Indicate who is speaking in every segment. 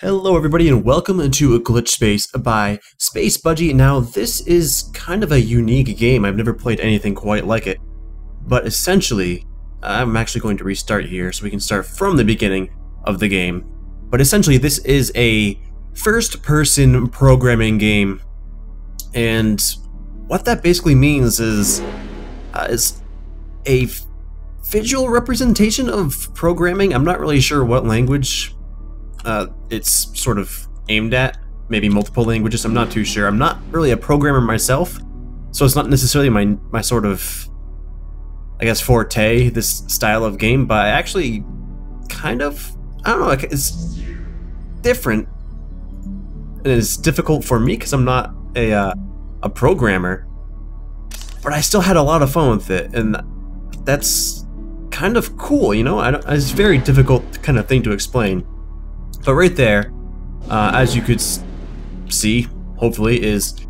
Speaker 1: Hello everybody and welcome into a Glitchspace by Space Budgie. Now this is kind of a unique game. I've never played anything quite like it. But essentially, I'm actually going to restart here so we can start from the beginning of the game. But essentially this is a first-person programming game. And what that basically means is a visual representation of programming. I'm not really sure what language it's sort of aimed at, maybe multiple languages, I'm not too sure. I'm not really a programmer myself, so it's not necessarily my sort of, I guess, forte, this style of game, but I actually kind of, I don't know, it's different, and it's difficult for me because I'm not a programmer, but I still had a lot of fun with it, and that's kind of cool, you know? It's a very difficult kind of thing to explain. But right there, as you could see, hopefully, is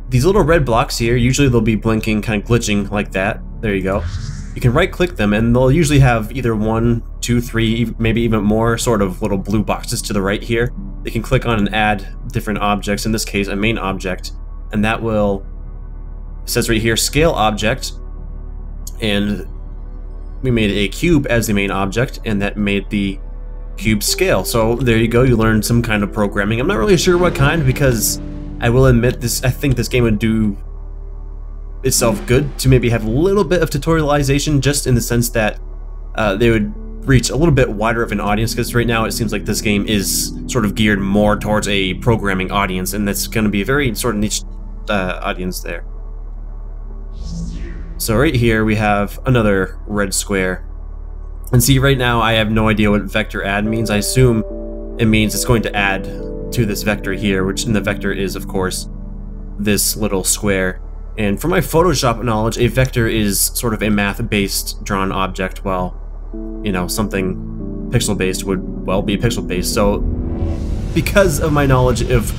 Speaker 1: these little red blocks here. Usually they'll be blinking, kind of glitching like that. There you go. You can right-click them, and they'll usually have either 1, 2, 3, maybe even more sort of little blue boxes to the right here. They can click on and add different objects, in this case, a main object, and that will, it says right here, scale object, and we made a cube as the main object, and that made the cube scale. So there you go, you learned some kind of programming. I'm not really sure what kind, because I will admit this, I think this game would do itself good to maybe have a little bit of tutorialization, just in the sense that they would reach a little bit wider of an audience, because right now it seems like this game is sort of geared more towards a programming audience, and that's going to be a very sort of niche audience there. So right here we have another red square. And see, right now I have no idea what vector add means. I assume it means it's going to add to this vector here, which in the vector is, of course, this little square. And from my Photoshop knowledge, a vector is sort of a math-based drawn object, while, you know, something pixel-based would, well, be pixel-based. So because of my knowledge of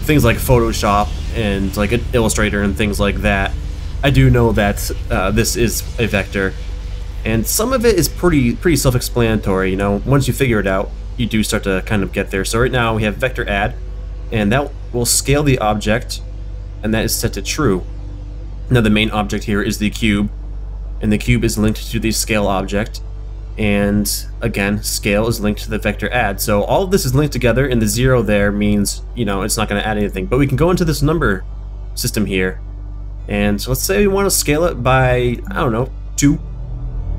Speaker 1: things like Photoshop and like Illustrator and things like that, I do know that this is a vector. And some of it is pretty self-explanatory, you know. Once you figure it out, you do start to kind of get there. So right now we have vector add, and that will scale the object, and that is set to true. Now the main object here is the cube, and the cube is linked to the scale object, and again, scale is linked to the vector add. So all of this is linked together, and the 0 there means, you know, it's not going to add anything. But we can go into this number system here, and so let's say we want to scale it by, I don't know, 2.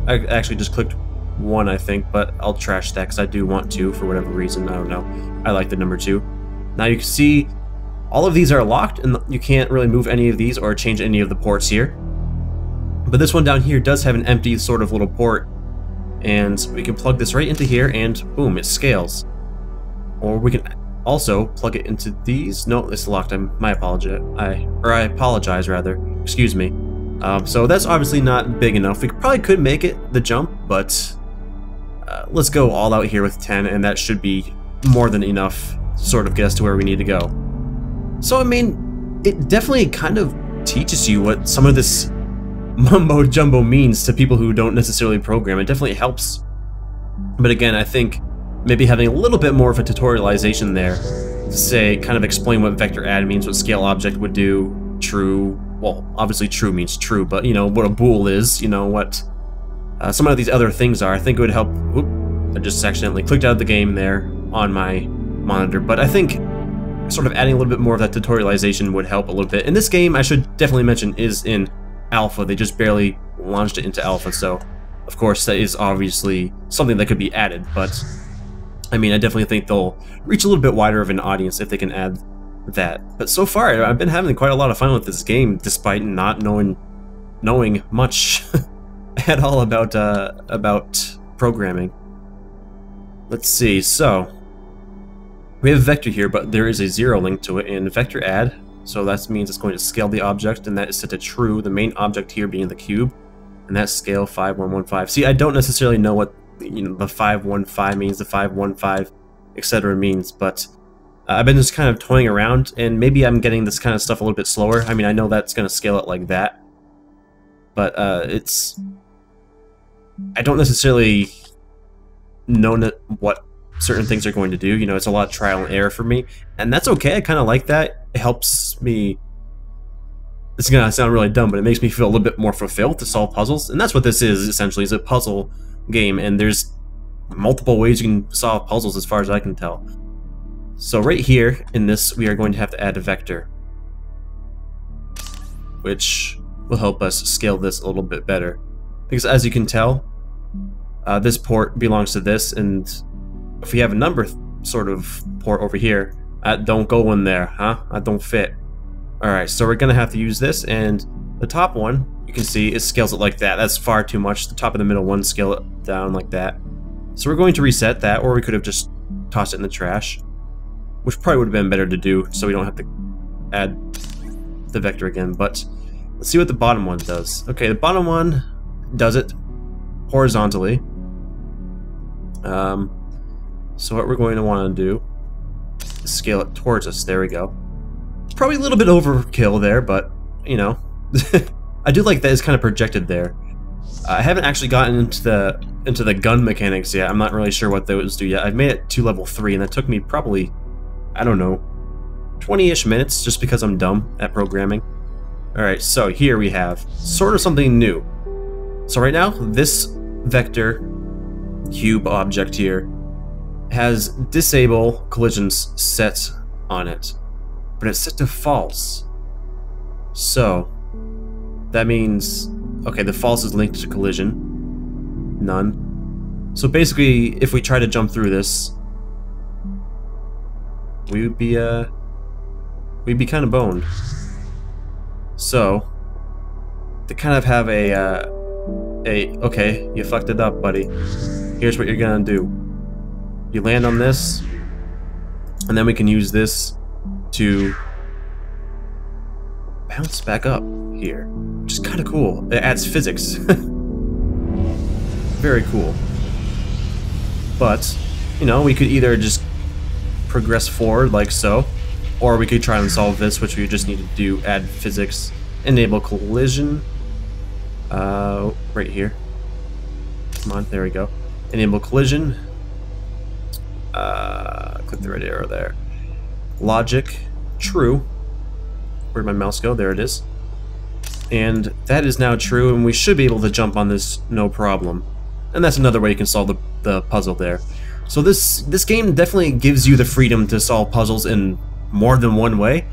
Speaker 1: I actually just clicked 1, I think, but I'll trash that because I do want to for whatever reason. I don't know. I like the number 2. Now you can see all of these are locked, and you can't really move any of these or change any of the ports here. But this one down here does have an empty sort of little port, and we can plug this right into here, and boom, it scales. Or we can also plug it into these. No, it's locked. I apologize rather. Excuse me. So that's obviously not big enough. We probably could make it the jump, but let's go all out here with 10, and that should be more than enough to sort of get us to where we need to go. So, I mean, it definitely kind of teaches you what some of this mumbo-jumbo means to people who don't necessarily program. It definitely helps. But again, I think maybe having a little bit more of a tutorialization there to say, kind of explain what vector add means, what scale object would do, true. Well, obviously true means true, but, you know, what a bool is, you know, what some of these other things are. I think it would help. Whoop, I just accidentally clicked out of the game there on my monitor, but I think sort of adding a little bit more of that tutorialization would help a little bit. And this game, I should definitely mention, is in alpha. They just barely launched it into alpha, so of course that is obviously something that could be added, but I mean, I definitely think they'll reach a little bit wider of an audience if they can add that. But so far, I've been having quite a lot of fun with this game, despite not knowing much at all about programming. Let's see. So we have a vector here, but there is a 0 link to it, and vector add. So that means it's going to scale the object, and that is set to true. The main object here being the cube, and that's scale 5115. See, I don't necessarily know what, you know, the 515 means, the 515, etc. means, but I've been just kind of toying around, and maybe I'm getting this kind of stuff a little bit slower. I mean, I know that's going to scale it like that, but I don't necessarily know what certain things are going to do. You know, it's a lot of trial and error for me, and that's okay. I kind of like that. It helps me. It's gonna sound really dumb, but it makes me feel a little bit more fulfilled to solve puzzles, and that's what this is essentially. Is a puzzle game, and there's multiple ways you can solve puzzles as far as I can tell. So right here in this, we are going to have to add a vector, which will help us scale this a little bit better. Because as you can tell, this port belongs to this, and if we have a number sort of port over here, that don't go in there, huh? That don't fit. Alright, so we're gonna have to use this, and the top one, you can see, it scales it like that. That's far too much. The top and the middle one scale it down like that. So we're going to reset that, or we could have just tossed it in the trash, which probably would have been better to do, so we don't have to add the vector again. But let's see what the bottom one does. Okay, the bottom one does it horizontally. So what we're going to want to do is scale it towards us. There we go. It's probably a little bit overkill there, but, you know, I do like that it's kind of projected there. I haven't actually gotten into the gun mechanics yet. I'm not really sure what those do yet. I've made it to level 3, and that took me probably, I don't know, 20-ish minutes, just because I'm dumb at programming. Alright, so here we have sort of something new. So right now, this vector cube object here has disable collisions set on it, but it's set to false. So that means, okay, the false is linked to collision, none. So basically, if we try to jump through this, we'd be kind of boned. So to kind of have okay, you fucked it up, buddy. Here's what you're gonna do. You land on this, and then we can use this to bounce back up here, which is kind of cool. It adds physics. Very cool. But, you know, we could either just progress forward like so, or we could try and solve this, which we just need to do, add physics, enable collision, right here. Come on, there we go. Enable collision. Click the red arrow there. Logic, true. Where'd my mouse go? There it is. And that is now true, and we should be able to jump on this no problem. And that's another way you can solve the puzzle there. So this game definitely gives you the freedom to solve puzzles in more than one way,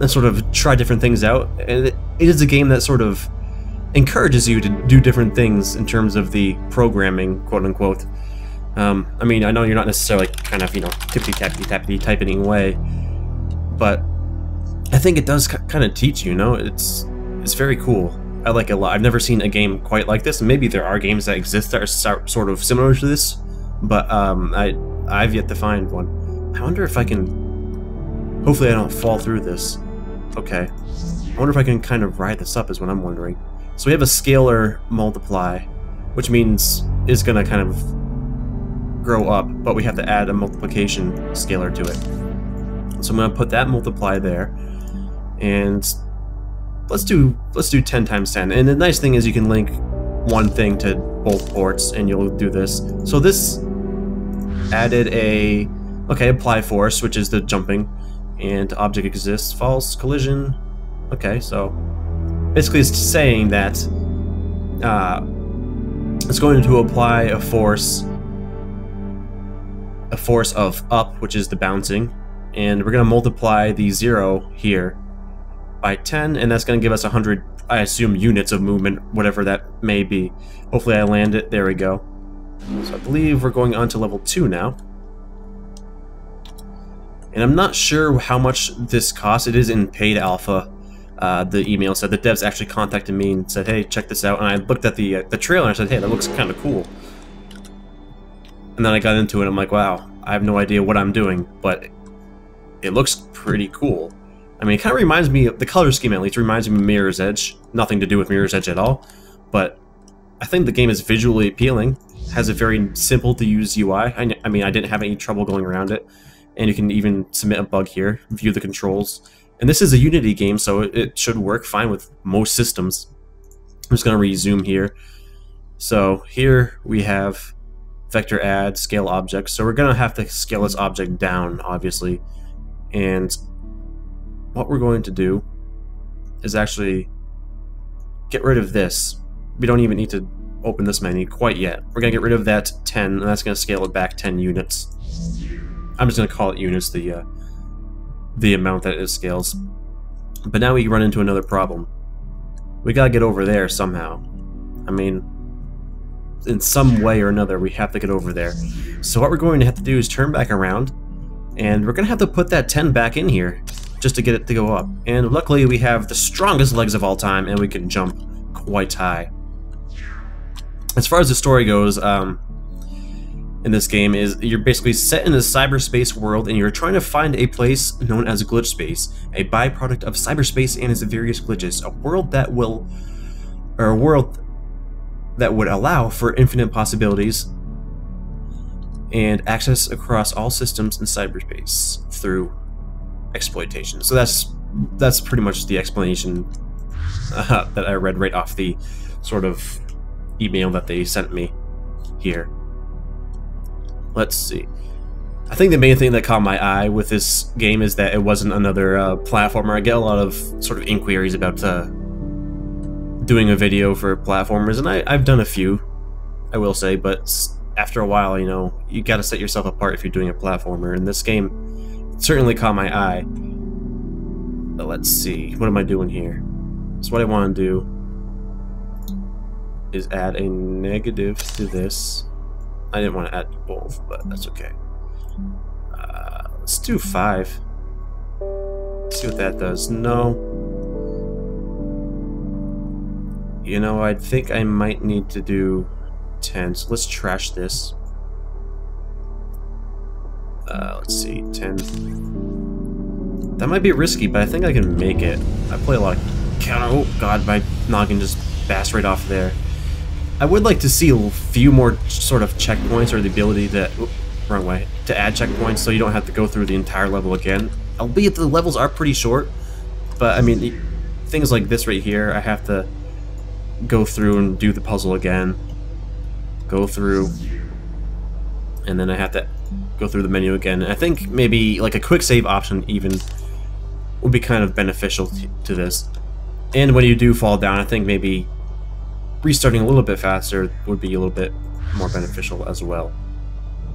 Speaker 1: and sort of try different things out. And it is a game that sort of encourages you to do different things in terms of the programming, quote unquote. I mean, I know you're not necessarily kind of, you know, tippity-tappity typing away, but I think it does kind of teach you, you know? It's very cool. I like it a lot. I've never seen a game quite like this, and maybe there are games that exist that are sort of similar to this, but I've yet to find one. I wonder if I can... Hopefully I don't fall through this. Okay. I wonder if I can kind of ride this up is what I'm wondering. So we have a scalar multiply, which means it's going to kind of grow up, but we have to add a multiplication scalar to it. So I'm going to put that multiply there, and let's do 10 times 10. And the nice thing is you can link one thing to both ports, and you'll do this. So this added apply force, which is the jumping, and object exists, false, collision. Okay, so basically it's saying that it's going to apply a force of up, which is the bouncing, and we're going to multiply the 0 here by 10, and that's going to give us 100, I assume, units of movement, whatever that may be. Hopefully I land it. There we go. So I believe we're going on to level 2 now. And I'm not sure how much this costs. It is in paid alpha. The email said the devs actually contacted me and said, hey, check this out. And I looked at the trailer and I said, hey, that looks kind of cool. And then I got into it and I'm like, wow, I have no idea what I'm doing, but it looks pretty cool. I mean, it kind of reminds me of, the color scheme at least, reminds me of Mirror's Edge. Nothing to do with Mirror's Edge at all. But I think the game is visually appealing. Has a very simple to use UI. I mean, I didn't have any trouble going around it. And you can even submit a bug here, view the controls. And this is a Unity game, so it should work fine with most systems. I'm just going to resume here. So here we have vector add, scale object. So we're going to have to scale this object down, obviously. And what we're going to do is actually get rid of this. We don't even need to open this menu quite yet. We're going to get rid of that 10, and that's going to scale it back 10 units. I'm just going to call it units, the amount that it scales. But now we run into another problem. We got to get over there somehow. I mean, in some way or another, we have to get over there. So what we're going to have to do is turn back around, and we're going to have to put that 10 back in here just to get it to go up. And luckily we have the strongest legs of all time, and we can jump quite high. As far as the story goes, in this game is you're basically set in a cyberspace world, and you're trying to find a place known as Glitchspace, a byproduct of cyberspace and its various glitches, a world that would allow for infinite possibilities and access across all systems in cyberspace through exploitation. So that's pretty much the explanation that I read right off the sort of email that they sent me here. Let's see. I think the main thing that caught my eye with this game is that it wasn't another platformer. I get a lot of sort of inquiries about doing a video for platformers, and I've done a few, I will say, but after a while, you know, you gotta set yourself apart if you're doing a platformer, and this game certainly caught my eye. But let's see, what am I doing here? So what I want to do is add a negative to this. I didn't want to add both, but that's okay. Let's do 5. Let's see what that does. No. You know, I think I might need to do 10. So let's trash this. Let's see, 10. That might be risky, but I think I can make it. I play a lot of counter. Oh god, my noggin just bashed right off there. I would like to see a few more sort of checkpoints, or the ability to, wrong way, to add checkpoints so you don't have to go through the entire level again. Albeit the levels are pretty short, but I mean, things like this right here, I have to go through and do the puzzle again, go through, and then I have to go through the menu again. And I think maybe like a quick save option even would be kind of beneficial to this. And when you do fall down, I think maybe restarting a little bit faster would be a little bit more beneficial as well.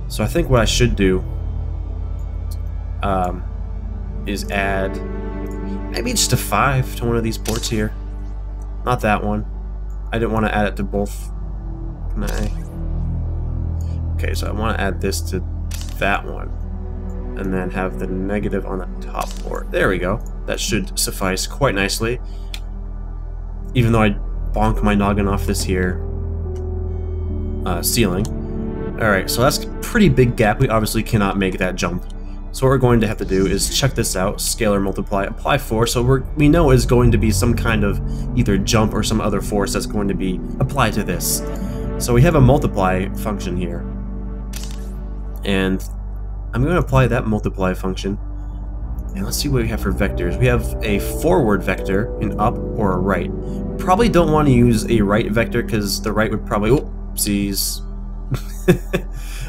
Speaker 1: So I think what I should do is add maybe just a 5 to one of these ports here. Not that one. I didn't want to add it to both. Can I? Okay, so I want to add this to that one, and then have the negative on the top port. There we go. That should suffice quite nicely. Even though I bonk my noggin off this here ceiling. Alright, so that's a pretty big gap. We obviously cannot make that jump. So what we're going to have to do is check this out, scalar multiply, apply force, so we know is going to be some kind of either jump or some other force that's going to be applied to this. So we have a multiply function here. And I'm going to apply that multiply function. And let's see what we have for vectors. We have a forward vector, an up, or a right. Probably don't want to use a right vector because the right would probably, oopsies.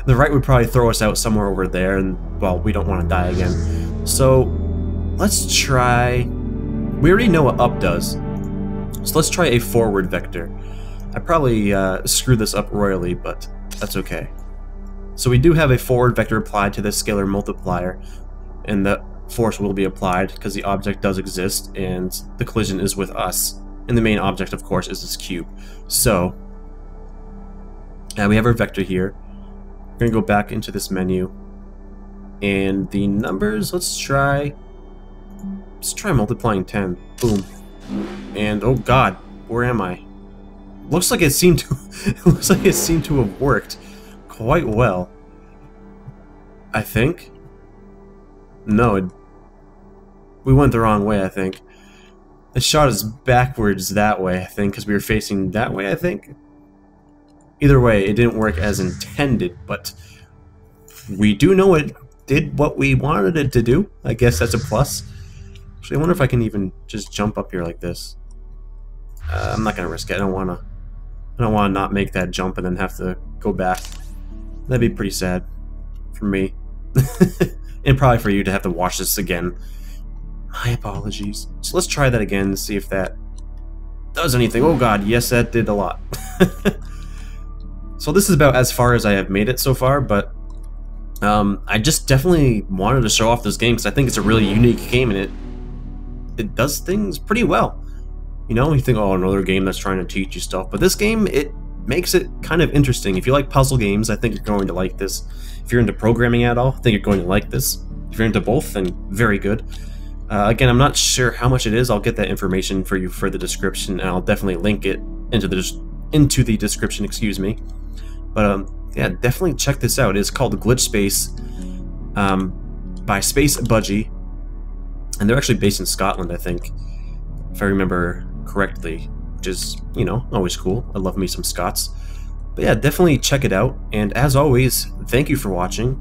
Speaker 1: The right would probably throw us out somewhere over there, and well, we don't want to die again. So let's try, we already know what up does, so let's try a forward vector. I probably screwed this up royally, but that's okay. So we do have a forward vector applied to this scalar multiplier, and the force will be applied because the object does exist and the collision is with us, and the main object of course is this cube. So we have our vector here. We're gonna go back into this menu, and the numbers, let's try multiplying 10. Boom. And oh god, where am I? Looks like it seemed to have worked quite well. I think. No, we went the wrong way, I think. It shot us backwards that way, I think, because we were facing that way, I think. Either way, it didn't work as intended, but we do know it did what we wanted it to do. I guess that's a plus. Actually, I wonder if I can even just jump up here like this. I'm not gonna risk it. I don't wanna not make that jump and then have to go back. That'd be pretty sad for me. And probably for you to have to watch this again. My apologies. So let's try that again and see if that does anything. Oh god, yes, that did a lot. So this is about as far as I have made it so far, but I just definitely wanted to show off this game because I think it's a really unique game and it does things pretty well. You know, you think, oh, another game that's trying to teach you stuff, but this game, it makes it kind of interesting. If you like puzzle games, I think you're going to like this. If you're into programming at all, I think you're going to like this. If you're into both, then very good. Again, I'm not sure how much it is. I'll get that information for you for the description, and I'll definitely link it into the description, excuse me. But yeah, definitely check this out. It's called Glitchspace by Space Budgie, and they're actually based in Scotland, I think, if I remember correctly, which is, you know, always cool. I love me some Scots. But yeah, definitely check it out, and as always, thank you for watching,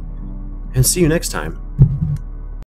Speaker 1: and see you next time.